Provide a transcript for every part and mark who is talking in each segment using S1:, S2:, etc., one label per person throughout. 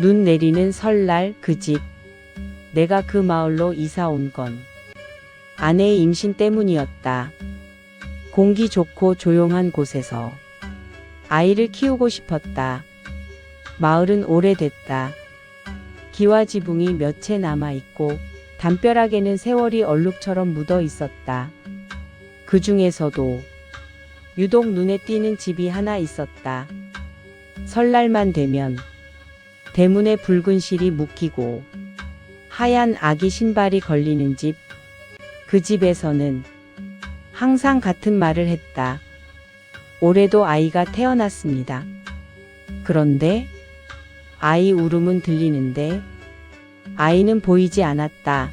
S1: 눈 내리는 설날 그 집. 내가 그 마을로 이사 온 건 아내의 임신 때문이었다. 공기 좋고 조용한 곳에서 아이를 키우고 싶었다. 마을은 오래됐다. 기와 지붕이 몇 채 남아있고 담벼락에는 세월이 얼룩처럼 묻어 있었다. 그 중에서도 유독 눈에 띄는 집이 하나 있었다. 설날만 되면 대문에 붉은 실이 묶이고 하얀 아기 신발이 걸리는 집. 그 집에서는 항상 같은 말을 했다. 올해도 아이가 태어났습니다. 그런데 아이 울음은 들리는데 아이는 보이지 않았다.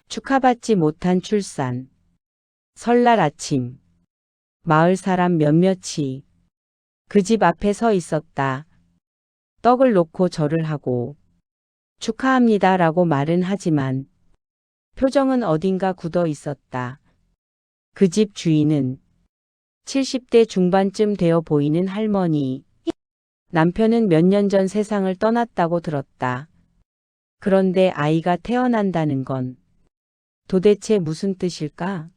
S1: 축하받지 못한 출산. 설날 아침, 마을 사람 몇몇이 그 집 앞에 서 있었다. 떡을 놓고 절을 하고 축하합니다 라고 말은 하지만 표정은 어딘가 굳어 있었다. 그 집 주인은 70대 중반쯤 되어 보이는 할머니. 남편은 몇 년 전 세상을 떠났다고 들었다. 그런데 아이가 태어난다는 건 도대체 무슨 뜻일까?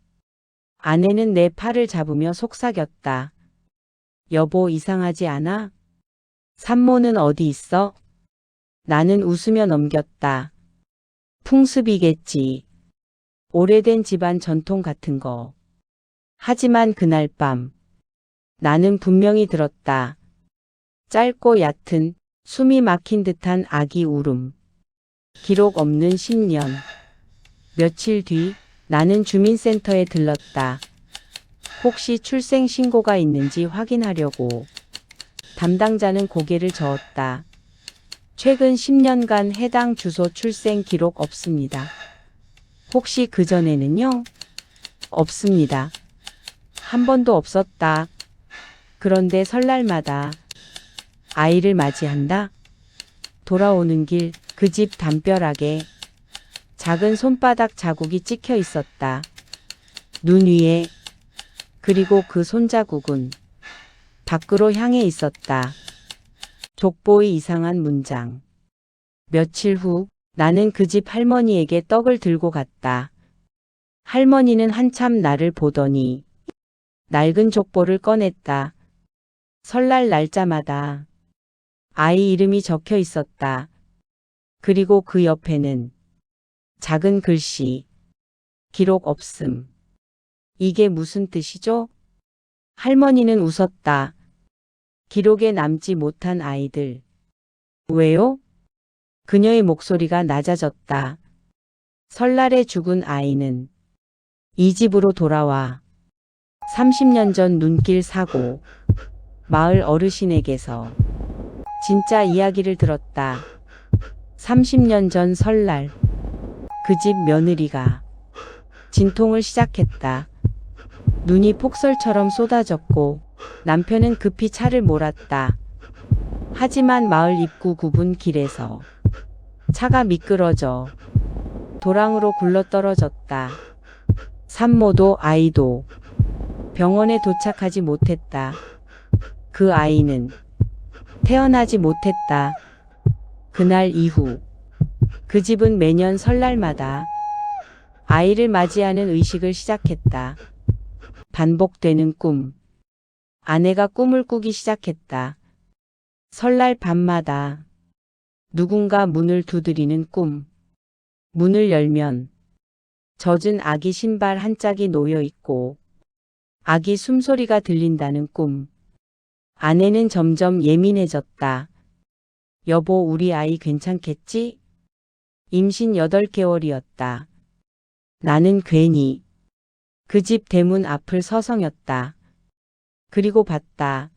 S1: 아내는 내 팔을 잡으며 속삭였다. 여보, 이상하지 않아? 산모는 어디 있어? 나는 웃으며 넘겼다. 풍습이겠지. 오래된 집안 전통 같은 거. 하지만 그날 밤 나는 분명히 들었다. 짧고 얕은 숨이 막힌 듯한 아기 울음. 기록 없는 10년. 며칠 뒤 나는 주민센터에 들렀다. 혹시 출생 신고가 있는지 확인하려고. 담당자는 고개를 저었다. 최근 10년간 해당 주소 출생 기록 없습니다. 혹시 그전에는요? 없습니다. 한 번도 없었다. 그런데 설날마다 아이를 맞이한다. 돌아오는 길 그 집 담벼락에 작은 손바닥 자국이 찍혀 있었다. 눈 위에. 그리고 그 손자국은 밖으로 향해 있었다. 족보의 이상한 문장. 며칠 후 나는 그 집 할머니에게 떡을 들고 갔다. 할머니는 한참 나를 보더니 낡은 족보를 꺼냈다. 설날 날짜마다 아이 이름이 적혀 있었다. 그리고 그 옆에는 작은 글씨. 기록 없음. 이게 무슨 뜻이죠? 할머니는 웃었다. 기록에 남지 못한 아이들. 왜요? 그녀의 목소리가 낮아졌다. 설날에 죽은 아이는 이 집으로 돌아와. 30년 전 눈길 사고. 마을 어르신에게서 진짜 이야기를 들었다. 30년 전 설날 그 집 며느리가 진통을 시작했다. 눈이 폭설처럼 쏟아졌고 남편은 급히 차를 몰았다. 하지만 마을 입구 굽은 길에서 차가 미끄러져 도랑으로 굴러떨어졌다. 산모도 아이도 병원에 도착하지 못했다. 그 아이는 태어나지 못했다. 그날 이후 그 집은 매년 설날마다 아이를 맞이하는 의식을 시작했다. 반복되는 꿈. 아내가 꿈을 꾸기 시작했다. 설날 밤마다 누군가 문을 두드리는 꿈. 문을 열면 젖은 아기 신발 한 짝이 놓여 있고 아기 숨소리가 들린다는 꿈. 아내는 점점 예민해졌다. 여보, 우리 아이 괜찮겠지? 임신 8개월이었다. 나는 괜히 그 집 대문 앞을 서성였다. 그리고 봤다.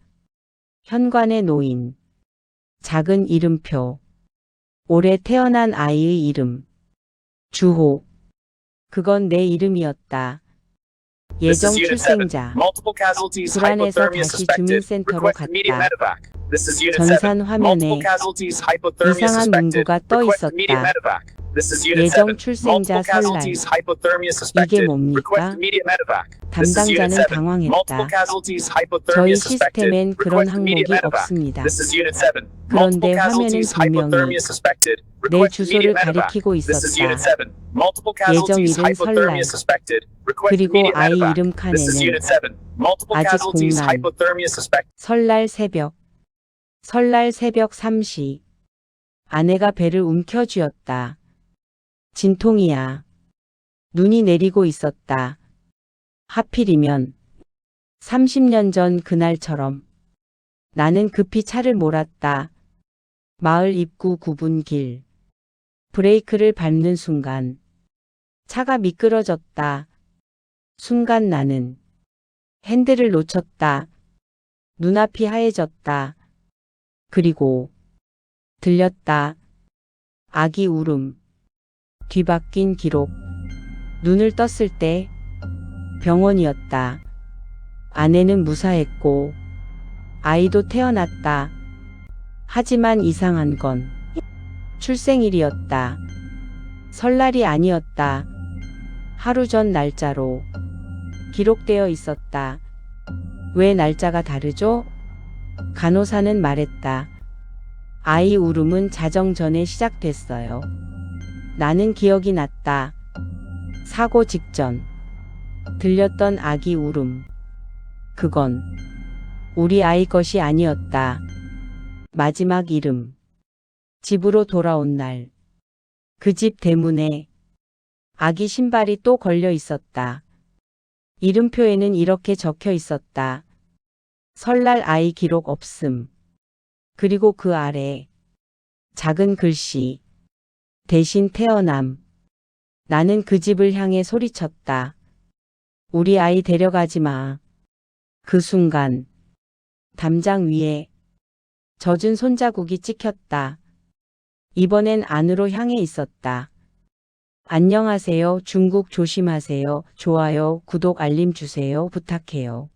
S1: 현관에 놓인 작은 이름표. 올해 태어난 아이의 이름. 주호. 그건 내 이름이었다. 예정 출생자. 불안해서 다시 주민센터로 갔다. 전산 화면에 이상한 문구가 떠 있었다. 예정 출생자 설날. 이게 뭡니까? 담당자는 당황했다. 저희 시스템엔 그런 항목이 없습니다. 그런데 화면은 분명히 내 주소를 가리키고 있었다. 예정일은 설날. 그리고 아이 이름 칸에는 아직 공란. 설날 새벽 3시. 아내가 배를 움켜쥐었다. 진통이야. 눈이 내리고 있었다. 하필이면 30년 전 그날처럼. 나는 급히 차를 몰았다. 마을 입구 9분 길. 브레이크를 밟는 순간 차가 미끄러졌다. 순간 나는 핸들을 놓쳤다. 눈앞이 하얘졌다. 그리고 들렸다. 아기 울음. 뒤바뀐 기록. 눈을 떴을 때 병원이었다. 아내는 무사했고 아이도 태어났다. 하지만 이상한 건 출생일이었다. 설날이 아니었다. 하루 전 날짜로 기록되어 있었다. 왜 날짜가 다르죠? 간호사는 말했다. 아이 울음은 자정 전에 시작됐어요. 나는 기억이 났다. 사고 직전 들렸던 아기 울음. 그건 우리 아이 것이 아니었다. 마지막 이름. 집으로 돌아온 날. 그 집 대문에 아기 신발이 또 걸려 있었다. 이름표에는 이렇게 적혀 있었다. 설날 아이 기록 없음. 그리고 그 아래 작은 글씨. 대신 태어남. 나는 그 집을 향해 소리쳤다. 우리 아이 데려가지 마. 그 순간 담장 위에 젖은 손자국이 찍혔다. 이번엔 안으로 향해 있었다. 안녕하세요. 중국 조심하세요. 좋아요, 구독, 알림 주세요. 부탁해요.